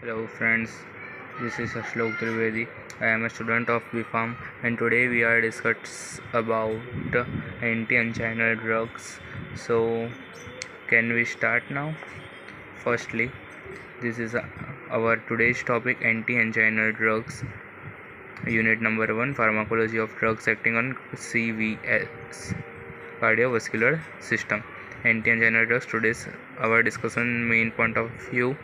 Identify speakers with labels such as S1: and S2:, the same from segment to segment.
S1: Hello friends, this is Ashlok Trivedi. I am a student of BPharm and today we are discuss about anti-angina drugs. So can we start now? Firstly, this is our today's topic, anti-angina drugs. Unit number 1, Pharmacology of drugs acting on CVS, cardiovascular system. Anti-angina drugs. Today's our discussion main point of view.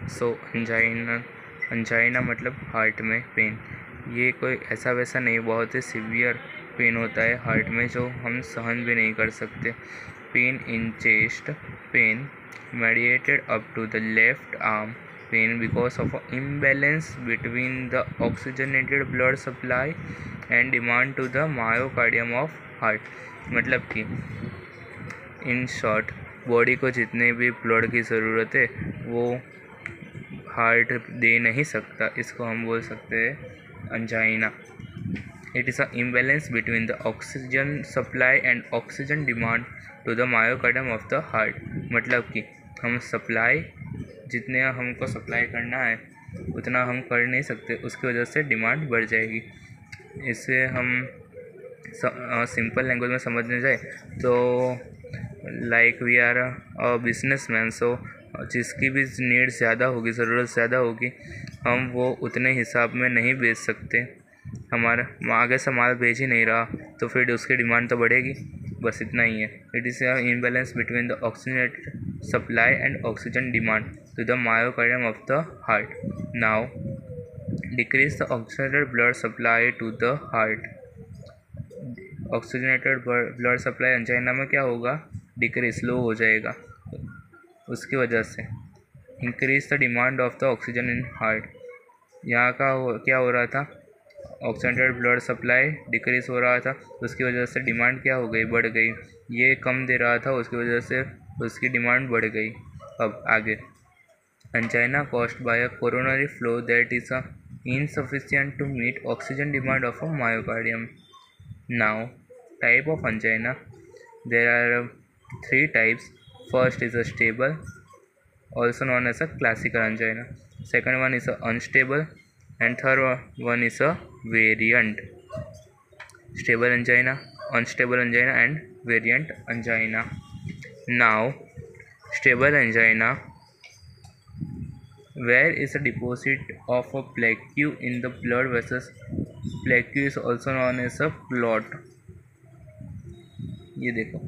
S1: So angina मतलब heart में pen. ये कोई ऐसा वैसा नहीं, बहुत ही severe pain होता है हार्ट में जो हम सहन भी नहीं कर सकते। Pain in chest, pain radiated up to the left arm, pain because of imbalance between the oxygenated blood supply and demand to the myocardium of heart. मतलब कि इन शॉर्ट बॉडी को जितने भी ब्लड की ज़रूरत है वो हार्ट दे नहीं सकता, इसको हम बोल सकते हैं angina. It is a imbalance between the oxygen supply and oxygen demand to the myocardium of the heart. मतलब कि हम सप्लाई जितने हमको सप्लाई करना है उतना हम कर नहीं सकते, उसकी वजह से डिमांड बढ़ जाएगी। इसे हम सिंपल लैंग्वेज में समझने जाए तो like we are a businessman, so जिसकी भी नीड ज़्यादा होगी, ज़रूरत ज़्यादा होगी, हम वो उतने हिसाब में नहीं बेच सकते। हमारा आगे से माल बेच ही नहीं रहा तो फिर उसकी डिमांड तो बढ़ेगी, बस इतना ही है। It is a imbalance between the oxygenated supply and oxygen demand to the myocardium of the heart. Now decrease the oxygenated blood supply to the heart. Oxygenated blood supply angina में क्या होगा, decrease, लो हो जाएगा। उसकी वजह से increase the demand of the oxygen in heart. यहाँ का क्या हो रहा था, ऑक्सीजनेटेड ब्लड सप्लाई डिक्रीज हो रहा था, उसकी वजह से डिमांड क्या हो गई, बढ़ गई। ये कम दे रहा था, उसकी वजह से उसकी डिमांड बढ़ गई। अब आगे, angina caused by a coronary flow that is insufficient to meet oxygen demand of a myocardium. Now, type of angina, there are three types. First is a stable, also known as a classical angina. Second one is a unstable, and third one is a variant. Stable angina, unstable angina, and variant angina. Now, stable angina, where is a deposit of a plaque in the blood vessels. Plaque is also known as a clot. ये देखो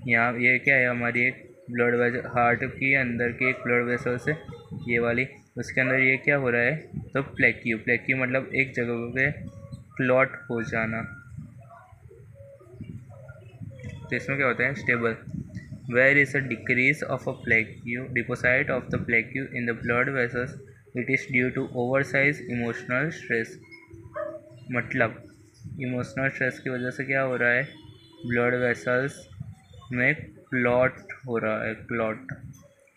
S1: यहाँ, ये क्या है, हमारी एक blood vessel, heart के अंदर के एक ब्लड वेसल से ये वाली, उसके अंदर ये क्या हो रहा है, तो प्लेक्यू मतलब एक जगह पे क्लॉट हो जाना। तो इसमें क्या होता है, stable, where is a decrease of a plaque, deposit of the plaque in the blood vessels. It is due to oversized emotional stress. मतलब इमोशनल स्ट्रेस की वजह से क्या हो रहा है, ब्लड वेसल्स में क्लॉट हो रहा है,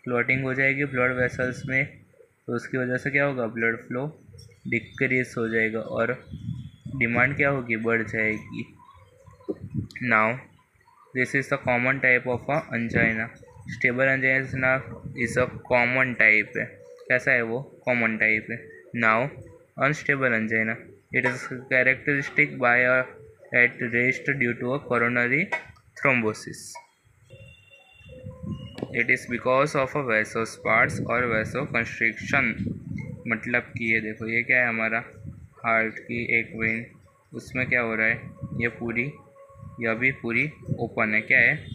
S1: क्लॉटिंग हो जाएगी ब्लड वेसल्स में, तो उसकी वजह से क्या होगा, ब्लड फ्लो डिक्रीज हो जाएगा और डिमांड क्या होगी, बढ़ जाएगी। Now this is the common type of a angina. Stable angina is a common type. कैसा है वो, common type है। Now unstable angina, it is characteristic by a at rest due to a coronary thrombosis. It is because of a vasospasm और vasoconstriction। मतलब कि ये देखो, ये क्या है, हमारा हार्ट की एक वेन, उसमें क्या हो रहा है, ये पूरी, यह भी पूरी ओपन है, क्या है,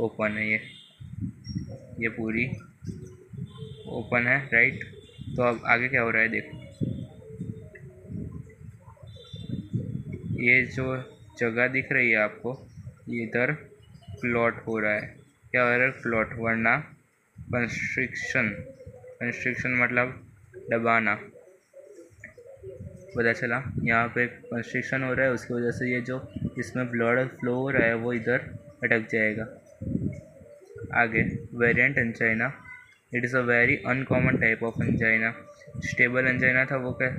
S1: ओपन है, ये पूरी ओपन है, राइट। तो अब आगे क्या हो रहा है, देखो ये जो जगह दिख रही है आपको, ये इधर क्लॉट हो रहा है, क्या हो रहा है, क्लॉट, वरना कंस्ट्रिक्शन मतलब दबाना, पता चला यहाँ पे कंस्ट्रिक्शन हो रहा है, उसकी वजह से ये जो इसमें ब्लड फ्लो हो रहा है वो इधर अटक जाएगा। आगे variant angina, it is a very uncommon type of angina. Stable angina था, वो क्या,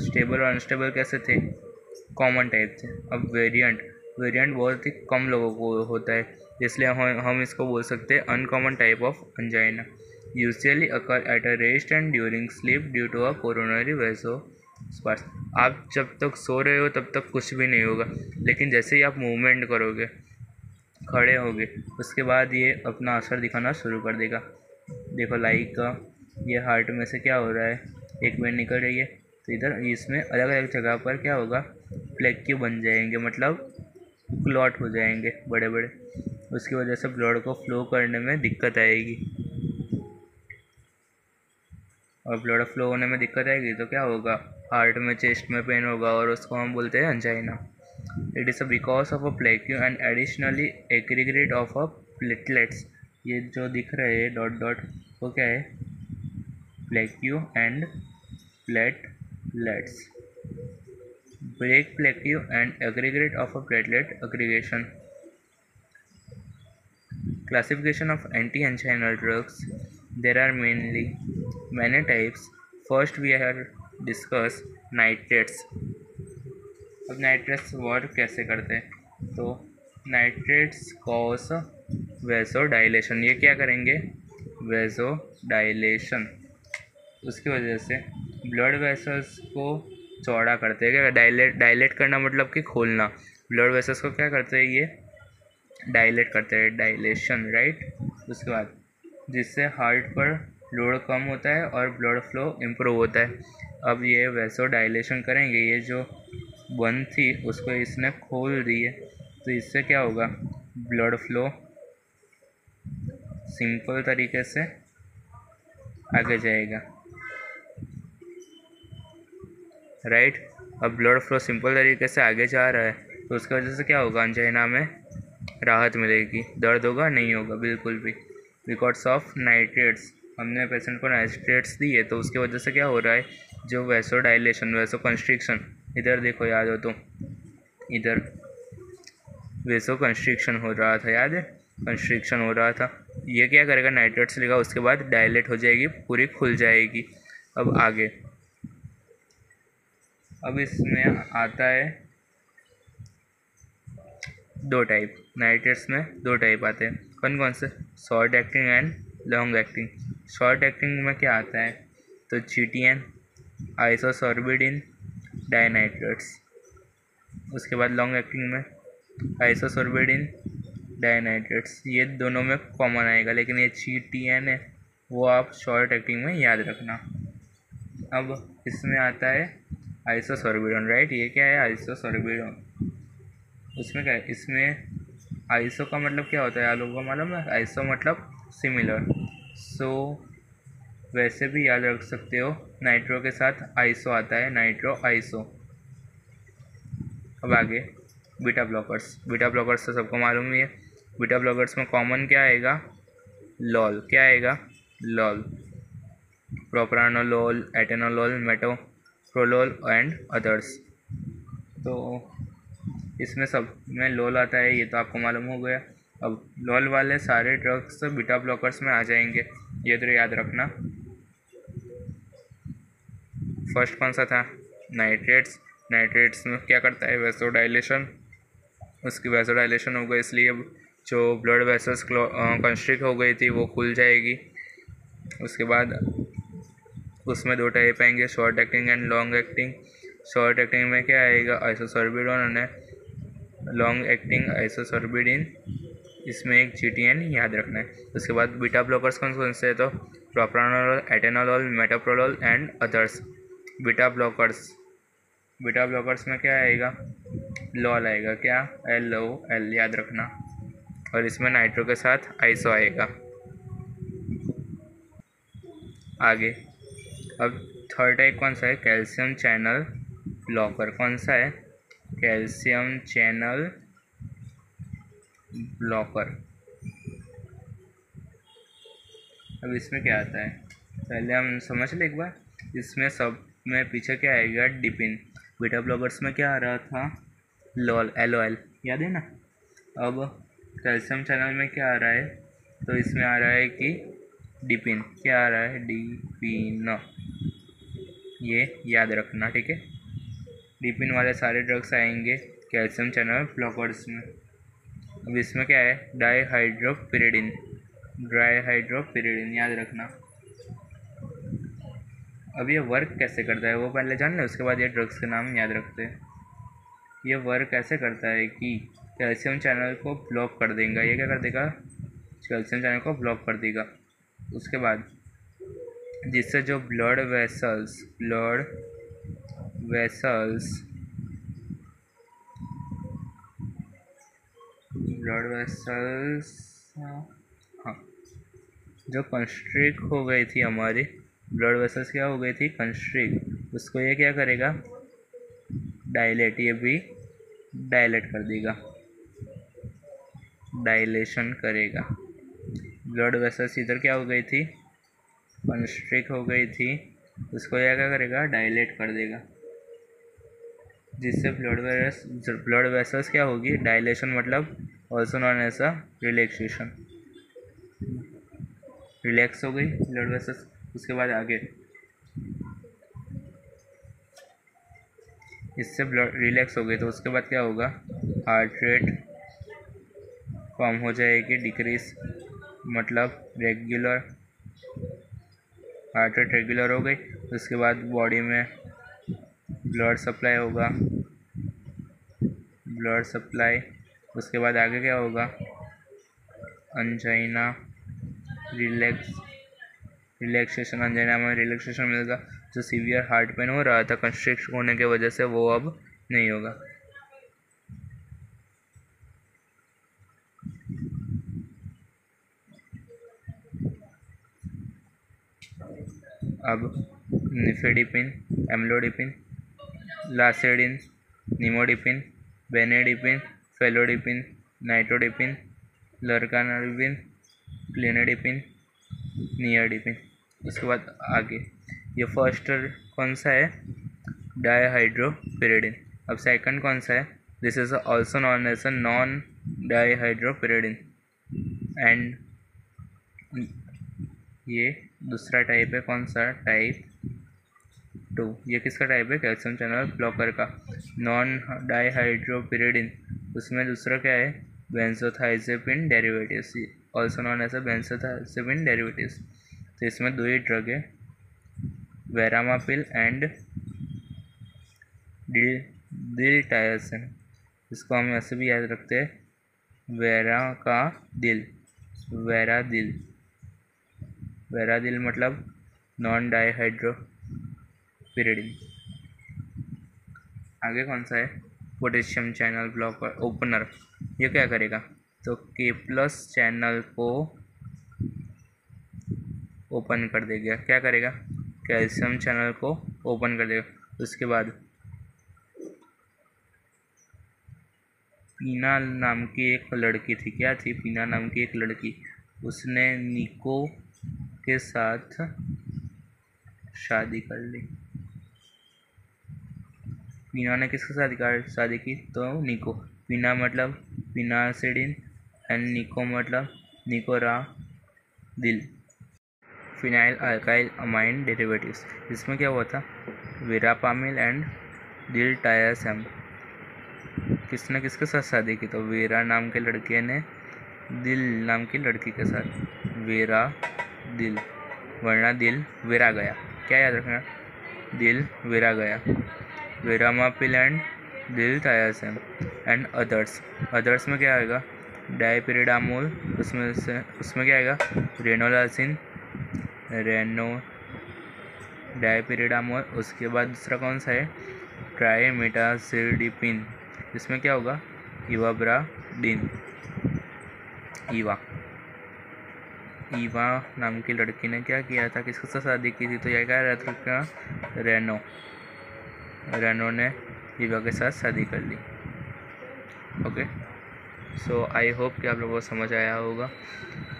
S1: स्टेबल और अनस्टेबल कैसे थे, कॉमन टाइप थे। अब वेरिएंट बहुत ही कम लोगों को होता है, इसलिए हम इसको बोल सकते हैं uncommon type of angina. usually occur at a rest and during sleep due to a coronary vasospasm. आप जब तक सो रहे हो तब तक कुछ भी नहीं होगा, लेकिन जैसे ही आप मूवमेंट करोगे, खड़े होगे, उसके बाद ये अपना असर दिखाना शुरू कर देगा। देखो लाइक ये हार्ट में से क्या हो रहा है, एक वेन निकल रही है, तो इधर इसमें अलग अलग जगह पर क्या होगा, प्लेक्यू बन जाएंगे, मतलब क्लॉट हो जाएंगे बड़े बड़े। उसकी वजह से ब्लड को फ्लो करने में दिक्कत आएगी, और ब्लड फ्लो होने में दिक्कत आएगी तो क्या होगा, हार्ट में चेस्ट में पेन होगा, और उसको हम बोलते हैं angina. It is a because of a plaque and additionally aggregate of a platelets. ये जो दिख रहे हैं डॉट डॉट, वो क्या है, plaque and platelets. Break plaque and aggregate of a platelet aggregation. Classification of anti-anginal drugs. There are many types. First we have discuss nitrates. अब nitrates work कैसे करते हैं, तो नाइट्रेट्स कॉज वेसोडाइलेशन। ये क्या करेंगे, वेसोडाइलेशन। उसकी वजह से ब्लड वेसल्स को चौड़ा करते हैं। क्या डायलेट करना मतलब कि खोलना। ब्लड वेसल्स को क्या करते हैं, ये डायलेट करते हैं, डायलेशन, राइट। उसके बाद जिससे हार्ट पर लोड कम होता है और ब्लड फ्लो इम्प्रूव होता है। अब ये वैसो डायलेशन करेंगे, ये जो बंद थी उसको इसने खोल दी है, तो इससे क्या होगा, ब्लड फ्लो सिंपल तरीके से आगे जाएगा, राइट। अब ब्लड फ्लो सिंपल तरीके से आगे जा रहा है, तो उसकी वजह से क्या होगा, अंजाइना में राहत मिलेगी। दर्द होगा, नहीं होगा बिल्कुल भी, बिकॉज ऑफ नाइट्रेट्स। हमने पेशेंट को नाइट्रेट्स दी है, तो उसकी वजह से क्या हो रहा है, जो वैसो डायलेशन, वैसो कंस्ट्रिक्शन, इधर देखो याद हो तो, इधर वैसो कंस्ट्रिक्शन हो रहा था, याद है, कंस्ट्रिक्शन हो रहा था। ये क्या करेगा, नाइट्रेट्स लेगा, उसके बाद डायलेट हो जाएगी, पूरी खुल जाएगी। अब आगे, अब इसमें आता है दो टाइप, नाइट्रेट्स में दो टाइप आते हैं। कौन कौन से, short acting and long acting. Short acting में क्या आता है, तो GTN, आइसोसॉर्बिडिन, डायनाइट्रेट्स। उसके बाद लॉन्ग एक्टिंग में आइसोसॉर्बिडिन, डायनाइट्रेट्स। ये दोनों में कॉमन आएगा, लेकिन ये GTN है वो आप शॉर्ट एक्टिंग में याद रखना। अब इसमें आता है आइसोसॉर्बिडोन, राइट। ये क्या है, आइसोसॉर्बिडोन। उसमें क्या है, इसमें आइसो का मतलब क्या होता है, आप लोगों को मालूम है, आइसो मतलब सिमिलर। सो वैसे भी याद रख सकते हो, नाइट्रो के साथ आइसो आता है, नाइट्रो आइसो। अब आगे बीटा ब्लॉकर्स। बीटा ब्लॉकर्स तो सबको मालूम ही है। बीटा ब्लॉकर्स में कॉमन क्या आएगा, लॉल। क्या आएगा, lol. Propranolol, atenolol, metoprolol and others. तो इसमें सब में लोल आता है, ये तो आपको मालूम हो गया। अब लोल वाले सारे ड्रग्स बीटा ब्लॉकर्स में आ जाएंगे, ये तो याद रखना। फर्स्ट कौन सा था, नाइट्रेट्स। नाइट्रेट्स में क्या करता है, वैसोडाइलेशन। उसकी वैसोडाइलेशन हो गई, इसलिए जो ब्लड वेसल्स कंस्ट्रिक्ट हो गई थी वो खुल जाएगी। उसके बाद उसमें दो टाइप आएंगे, short acting and long acting. Short acting में क्या आएगा, आइसोसॉर्बिडोन, लॉन्ग एक्टिंग आइसोसॉर्बिडिन। इसमें एक GTN याद रखना है। उसके बाद बीटा ब्लॉकर्स कौन कौन से है, तो propranolol, atenolol, metoprolol and others. Beta blockers, beta blockers में क्या आएगा, लॉल आएगा। क्या, LOL याद रखना। और इसमें नाइट्रो के साथ आइसो आएगा। आगे अब थर्ड टाइप कौन सा है, कैल्शियम चैनल ब्लॉकर। कौन सा है, कैल्शियम चैनल ब्लॉकर। अब इसमें क्या आता है, पहले हम समझ लें एक बार। इसमें सब में पीछे क्या आएगा, डिपिन। बीटा ब्लॉकर्स में क्या आ रहा था, लॉल, LOL, याद है ना। अब कैल्शियम चैनल में क्या आ रहा है, तो इसमें आ रहा है कि डिपिन। क्या आ रहा है, डिपिन, ये याद रखना, ठीक है। डिपिन वाले सारे ड्रग्स आएंगे कैल्शियम चैनल ब्लॉकर्स में। अब इसमें क्या है, डाईहाइड्रोपिरिडिन, डाईहाइड्रोपिरिडिन याद रखना। अब ये वर्क कैसे करता है वो पहले जान लें, उसके बाद ये ड्रग्स के नाम याद रखते हैं। ये वर्क ऐसे करता है कि कैल्शियम चैनल को ब्लॉक कर देगा। ये क्या कर देगा, कैल्शियम चैनल को ब्लॉक कर देगा। उसके बाद जिससे जो ब्लड वेसल्स हाँ, जो कंस्ट्रिक्ट हो गई थी हमारी ब्लड वेसल्स, क्या हो गई थी, कंस्ट्रिक्ट, उसको ये क्या करेगा, डायलेट, ये भी डायलेट कर देगा, डायलेशन करेगा। ब्लड वेसल्स इधर क्या हो गई थी, कंस्ट्रिक्ट हो गई थी, उसको यह क्या करेगा, डायलेट कर देगा, जिससे ब्लड वेसल्स क्या होगी, डायलेशन मतलब also known as a relaxation, relax हो गई ब्लड वेसल्स। उसके बाद आगे इससे ब्लड रिलैक्स हो गई तो उसके बाद क्या होगा, हार्ट रेट कम हो जाएगी, डिक्रीज मतलब रेगुलर, हार्ट रेट रेगुलर हो गई। उसके बाद बॉडी में ब्लड सप्लाई होगा, ब्लड सप्लाई। उसके बाद आगे क्या होगा, अंजाइना, रिलैक्सेशन, अंजाइना में रिलैक्सेशन मिलेगा। जो सीवियर हार्ट पेन हो रहा था कंस्ट्रिक्ट होने की वजह से वो अब नहीं होगा। अब निफेडिपिन, एम्लोडिपिन, लासेडिन, निमोडिपिन, बेनेडिपिन, फेलोडिपिन, नाइट्रोडिपिन, लर्कानाडिपिन, क्लिनेडिपिन, नियाडिपिन। उसके बाद आगे ये फर्स्ट कौन सा है, डाईहाइड्रोपिरिडिन। अब सेकंड कौन सा है, this is also known as a non dihydropyridine. And ये दूसरा टाइप है, कौन सा, टाइप 2। ये किसका टाइप है, कैल्शियम चैनल ब्लॉकर का, नॉन डाईहाइड्रोपिरिडिन। उसमें दूसरा क्या है, benzothiazepine derivatives, also known as a benzothiazepine derivatives. तो इसमें दो ही ड्रग है, वेरामापिल एंड दिलटायरसिन। इसको हम ऐसे भी याद रखते हैं, वेरा का दिल, वेरादिल मतलब नॉन डाईहाइड्रोपिरिडिन। आगे कौन सा है, पोटेशियम चैनल ब्लॉकर ओपनर। ये क्या करेगा, तो K+ चैनल को ओपन कर देगा। क्या करेगा, कैल्शियम चैनल को ओपन कर देगा। उसके बाद पीना नाम की एक लड़की थी, क्या थी, पीना नाम की एक लड़की, उसने निको के साथ शादी कर ली। पीना ने किसके साथ शादी की, तो निको। पीना मतलब पिनासिडिन एंड निको मतलब निकोरा दिल, फिनाइल अल्काइल अमाइन डेरिवेटिव्स। इसमें क्या हुआ था, वेरापामिल एंड दिलटायरसिन। किसने किसके साथ शादी की, तो वेरा नाम के लड़के ने दिल नाम की लड़की के साथ, वेरा दिल, वरना दिल वेरा गया। क्या याद रखना, दिल वेरा गया। वेरामापिल एंड दिलटायरसिन एंड अदर्स में क्या आएगा, डायपिरिडामोल, उसमें क्या आएगा, डायपिरिडामोल। उसके बाद दूसरा कौन सा है, ट्राइमेटासिडिपिन। इसमें क्या होगा, इवाब्राडिन। ईवा नाम की लड़की ने क्या किया था, किसके साथ शादी की थी, तो यह क्या रहता था, रेनो ने ईवा के साथ शादी कर ली। ओके, सो आई होप कि आप लोगों को समझ आया होगा।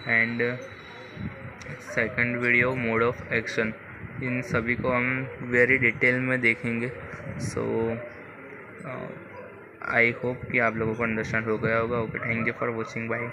S1: And second video mode of action, इन सभी को हम वेरी डिटेल में देखेंगे। सो आई होप कि आप लोगों को अंडरस्टैंड हो गया होगा। Okay, thank you for watching, bye.